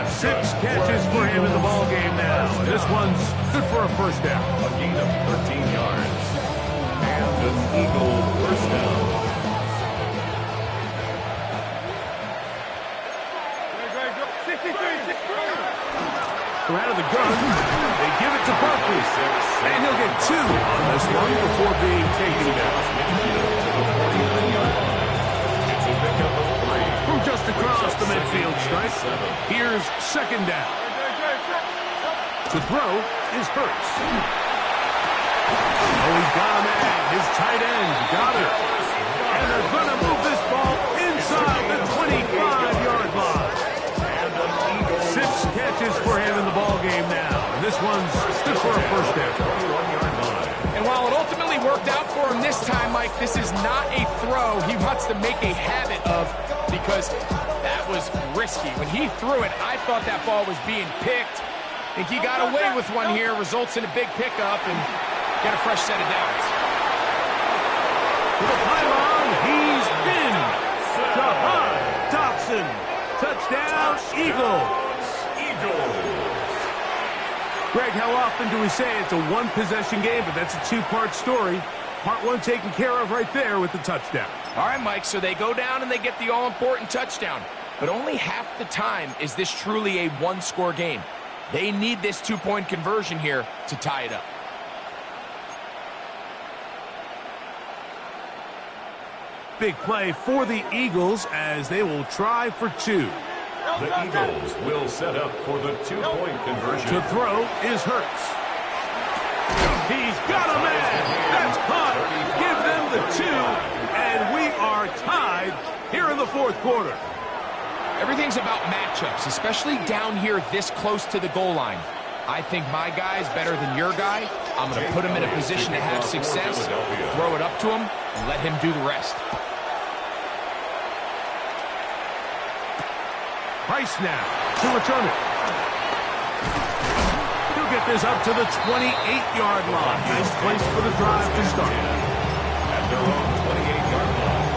6 catches for him in the ball game now. This one's good for a 1st down. A gain of 13 yards. And an Eagle 1st down. From out of the gun, they give it to Barkley. And he'll get 2 on this one before being taken down. It's a pickup of 3. From just across the midfield stripe, here's 2nd down. To throw is Hurts. Oh, he's got a man. His tight end got it. And they're going to move this ball inside the 25-yard line. 6 catches for him in the ball game now. And this one's good for a 1st down. And while it ultimately worked out for him this time, Mike. This is not a throw he wants to make a habit of because that was risky. When he threw it, I thought that ball was being picked. I think he got away with one here, results in a big pickup and get a fresh set of downs. To the pylon, he's in. To High Dobson. Touchdown, Eagles. Greg, how often do we say it's a one-possession game, but that's a two-part story? Part one taken care of right there with the touchdown. All right, Mike, so they go down and they get the all-important touchdown. But only half the time is this truly a one-score game. They need this two-point conversion here to tie it up. Big play for the Eagles as they will try for two. The Eagles will set up for the two-point conversion. To throw is Hurts. He's got a man. That's caught. Give them the two, and we are tied here in the fourth quarter. Everything's about matchups, especially down here this close to the goal line. I think my guy's better than your guy. I'm going to put him in a position to have success, throw it up to him, and let him do the rest. Price now to return it. He'll get this up to the 28-yard line. Nice place for the drive to start. At their own 28-yard line.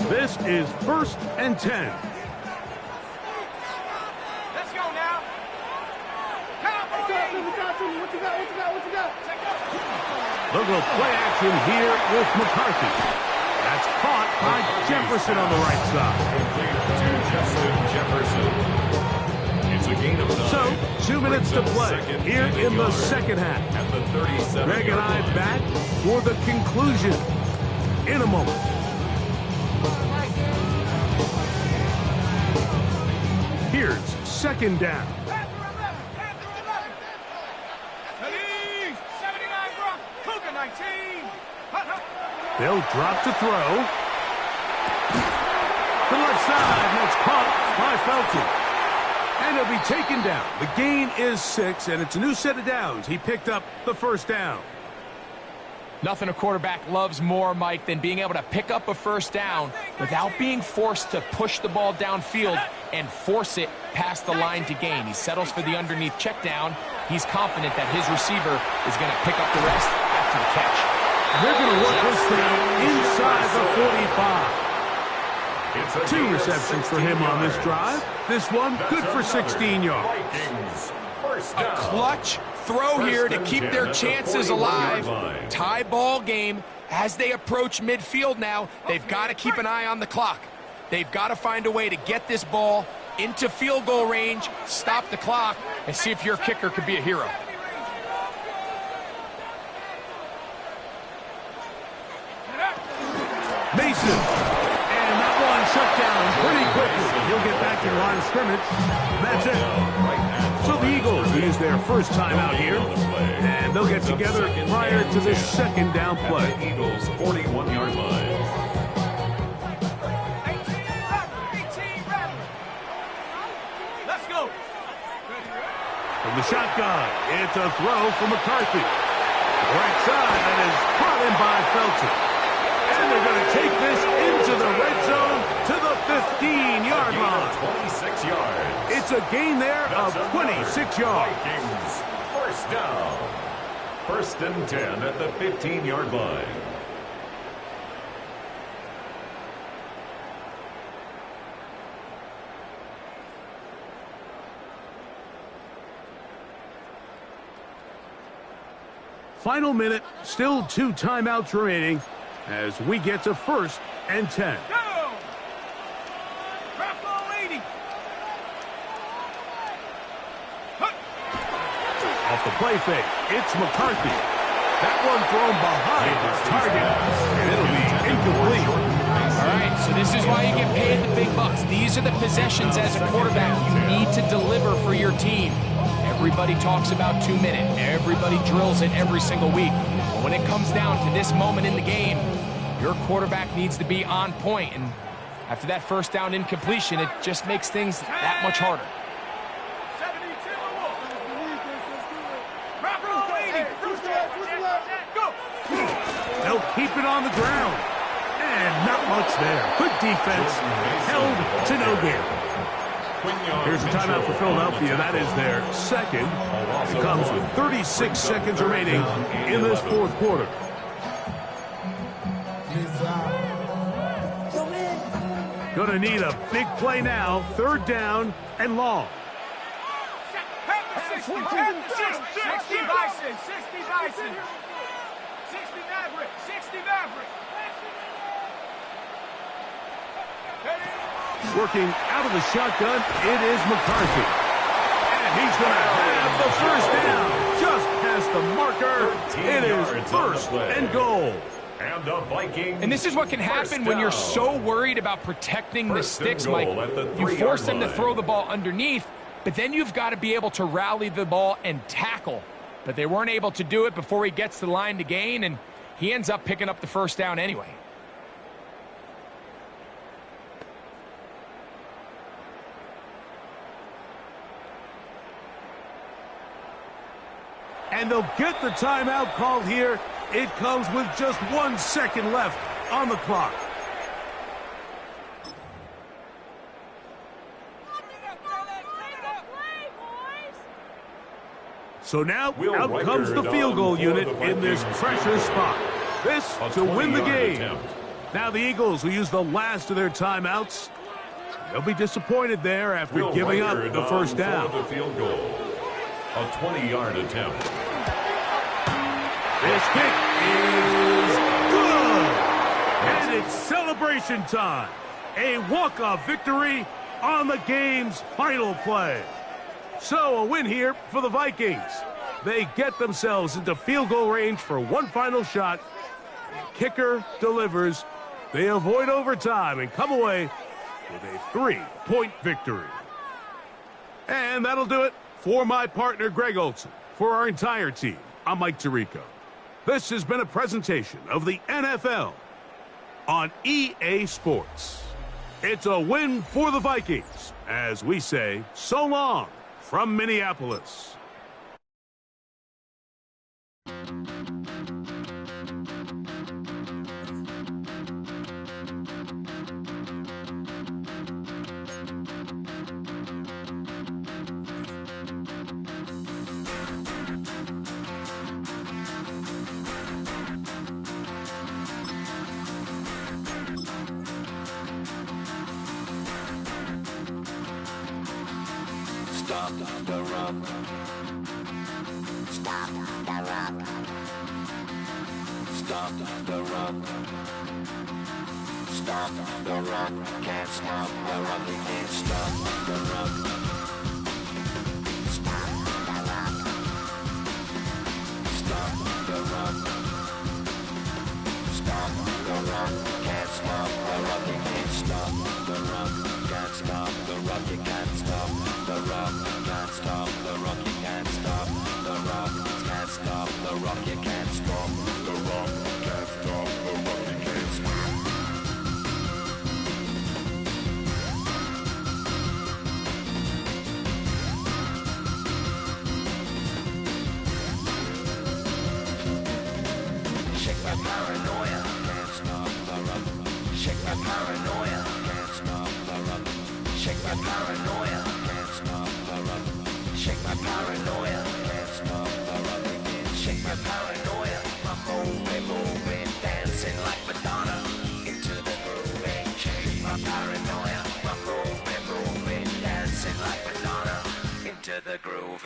This is 1st and 10. Let's go now. What you got? They'll go play action here with McCarthy. That's caught by Jefferson on the right side. Complete to Jefferson. It's a gain of 9. So, 2 minutes to play here in the second half. At the 37. Greg and I back for the conclusion in a moment. Here's second down. They'll drop to throw. To the left side, and it's caught by Felton. And he'll be taken down. The gain is 6, and it's a new set of downs. He picked up the first down. Nothing a quarterback loves more, Mike, than being able to pick up a first down without being forced to push the ball downfield and force it past the line to gain. He settles for the underneath check down. He's confident that his receiver is going to pick up the rest after the catch. They're going to work this thing inside the 45. 2 receptions for him on this drive. This one good for 16 yards. A clutch throw here to keep their chances alive. Tie ball game as they approach midfield now. They've got to keep an eye on the clock. They've got to find a way to get this ball into field goal range, stop the clock, and see if your kicker could be a hero. Mason. And that one shut down pretty quickly. He'll get back to the line of scrimmage. That's it. So the Eagles use their first time out here, and they'll get together prior to the second down play. At the Eagles' 41-yard line. Let's go. From the shotgun, it's a throw for McCarthy. Right side, and is brought in by Felton. And they're going to take this into the red zone to the 15-yard line. 26 yards. It's a gain there of 26 yards. Vikings, first down. 1st and 10 at the 15-yard line. Final minute, still 2 timeouts remaining as we get to 1st and 10. Go! Drop ball 80. Off the play fake, it's McCarthy. That one thrown behind his target, and it'll be incomplete. All right, so this is why you get paid the big bucks. These are the possessions as a quarterback you need to deliver for your team. Everybody talks about 2 minutes. Everybody drills it every single week. But when it comes down to this moment in the game, your quarterback needs to be on point, and After that first down incompletion, it just makes things that much harder. 72. Rock roll 80. Go. They'll keep it on the ground. And not much there. Good defense. Held to no gain. Here's a timeout for Philadelphia. That is their second. It comes with 36 seconds remaining in this fourth quarter. Gonna need a big play now. Third down and long. 60 Bison. 60 Bison. 60 Maverick. 60 Maverick. Working out of the shotgun, it is McCarthy. And he's going to have the first down. Just past the marker. It is first and goal. And the Vikings. And this is what can happen when you're so worried about protecting the sticks, Mike. You force them to throw the ball underneath, but then you've got to be able to rally the ball and tackle. But they weren't able to do it before he gets to the line to gain, and he ends up picking up the first down anyway. And they'll get the timeout called here. It comes with just 1 second left on the clock. So now out comes the field goal unit in this pressure spot. This to win the game. Now the Eagles will use the last of their timeouts. They'll be disappointed there after giving up the first down. The field goal. A 20-yard attempt. This kick is good. And it's celebration time. A walk-off victory on the game's final play. So a win here for the Vikings. They get themselves into field goal range for one final shot. The kicker delivers. They avoid overtime and come away with a 3-point victory. And that'll do it for my partner, Greg Olson. For our entire team, I'm Mike Tirico. This has been a presentation of the NFL on EA Sports. It's a win for the Vikings, as we say so long from Minneapolis. Stop the run. Stop the run. Stop the run. Stop the run. Can't stop the run. You can't stop the run. Stop the run. Stop the run. Stop the run. Can't stop the run. You can't stop the run. Can't stop the run. You can't stop the run. Can't stop the rock. You can't stop the rock. Can't stop the rock. You can't stop the rock. Can't stop the rock. You can't stop. Shake my paranoia. Can't stop the rock. Shake my paranoia. Can't stop the rock. Shake my paranoia. Can't stop the rock. Shake my paranoia. Can't stop the rock. Shake my paranoia. I'm moving, dancing like Madonna into the groove. Shake my paranoia. I'm moving, dancing like Madonna into the groove.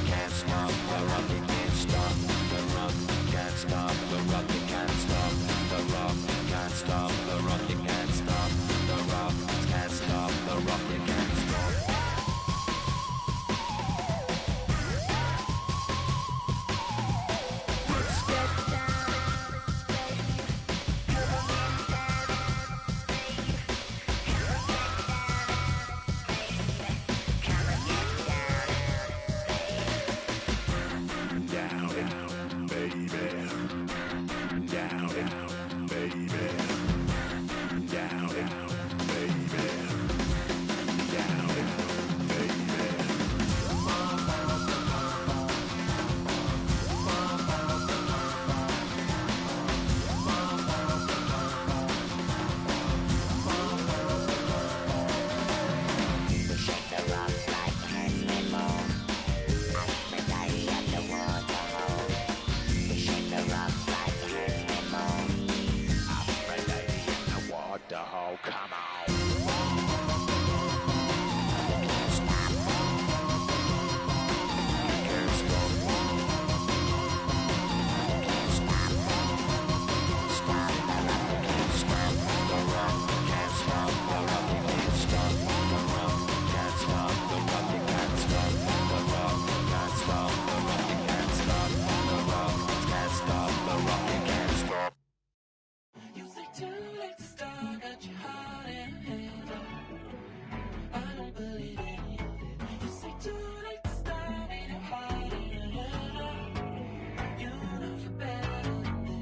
Can't stop the rock, you can't stop the rock, can't stop the rock, you can't stop the rock, can't stop the rock, you can't stop the rock, can't stop the rock, you can't stop. hoe, come on.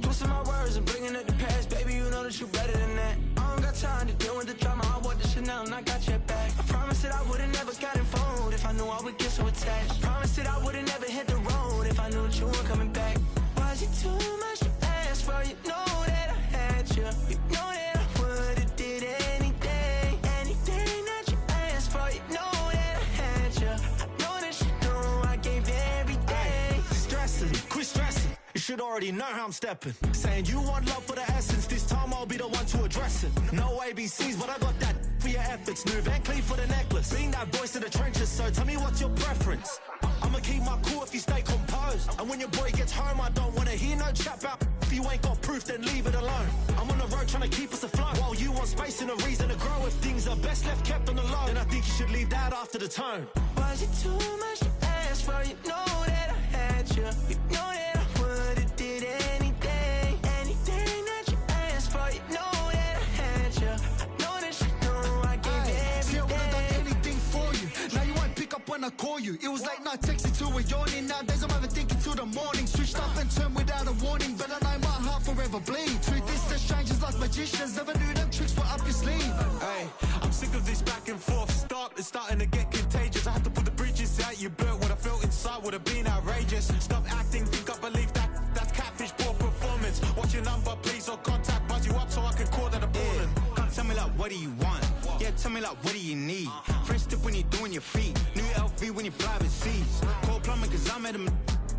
Twisting my words and bringing up the past, baby, you know that you better than that. I don't got time to deal with the drama, I want the Chanel and I got your back. I promised that I would've never got involved if I knew I would get so attached. I promised that I would've never hit the road if I knew that you weren't coming back. Was it too much to ask for? You know that I had you. You know that I would've did anything, anything that you asked for. You know that I had you. I know that you know I gave everything. Stressing, quit stressing. You should already know how I'm stepping. Saying you want love for the essence, this time I'll be the one to address it. No ABCs, but I got that for your efforts. New Van Cleef for the necklace. Being that voice in the trenches, so tell me what's your preference. I'ma keep my cool if you stay composed. And when your boy gets home, I don't wanna hear no chat about if you ain't got proof, then leave it alone. I'm on the road trying to keep us afloat, while you want space and a reason to grow. If things are best left kept on the low, then I think you should leave that after the tone. Was it too much to ask for? You know that I had you. You know that I would've did anything, anything that you asked for. You know that I had you. I know that you know I gave everything. See, I would've done anything for you. Now you won't pick up when I call you. It was late night texting till we're yawning. Nowadays I'm overthinking till the morning. Switched up and turned without a warning, but I know my heart forever bleeds. Two distant strangers like magicians, never knew them tricks were up your sleeve. Hey, I'm sick of this back and forth. Stop, it's starting to get contagious. I had to put the bridges out you built. What I felt inside would have been outrageous. Stop acting, think I believe that. That's catfish, poor performance. What's your number, please, or contact. Buzz you up so I can call that a ballin'. Come tell me like, what do you want? Yeah, tell me like, what do you need? French tip when you're doing your feet. New LV when you fly overseas. Call plumbing cause I'm at a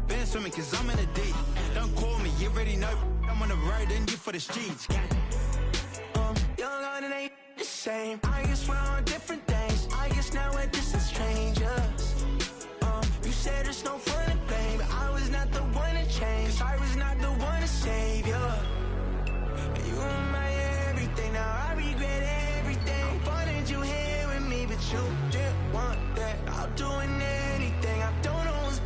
been swimming cause I'm in a deep. Don't call me, you already know. I'm on the road and you for the streets. Young on it ain't the same. I guess we're on different things. I guess now we're distant strangers. You said there's no fun to blame, but I was not the one to change. Cause I was not the one to save you. You were my everything, now I regret everything. Wanted you here with me, but you didn't want that. I'll do anything, I don't know what's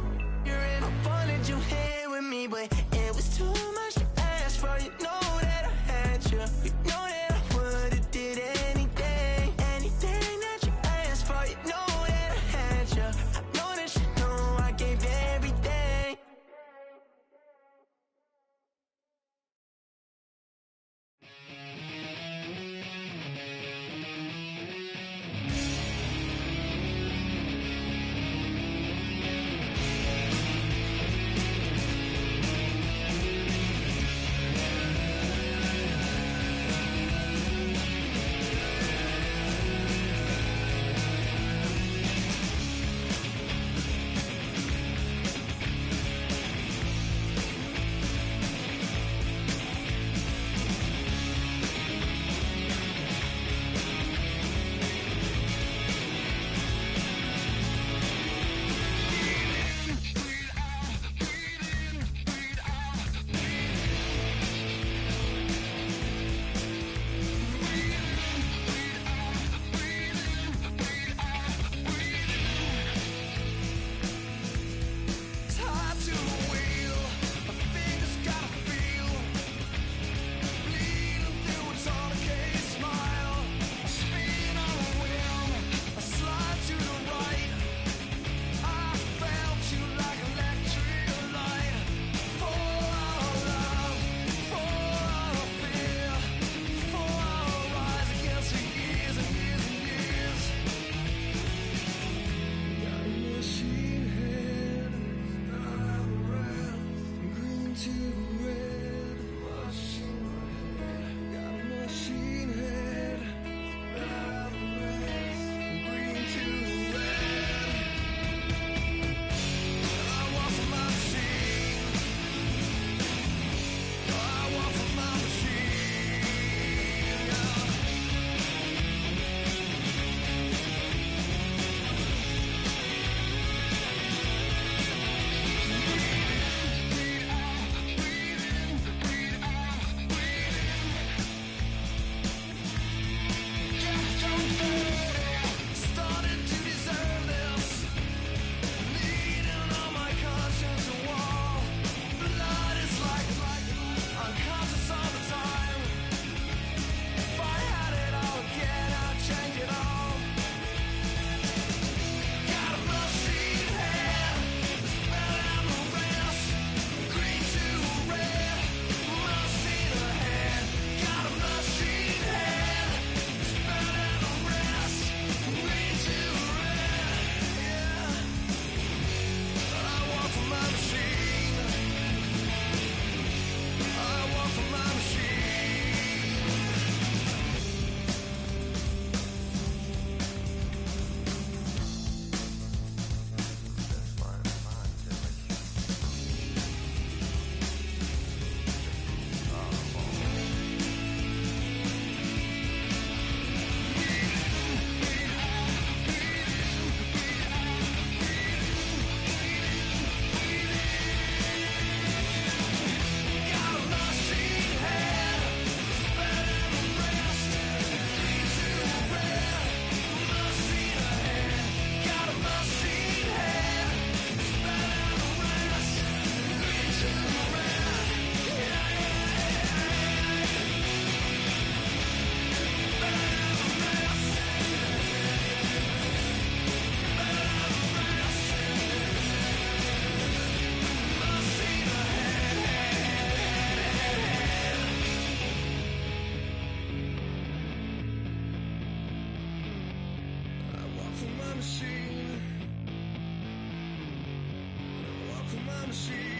you're in. I wanted you here with me, but it was too much to ask for. You know that I had you. You know that I would've did anything, anything that you asked for. You know that I had you. I know that you know I gave everything. machine. Walk on my machine.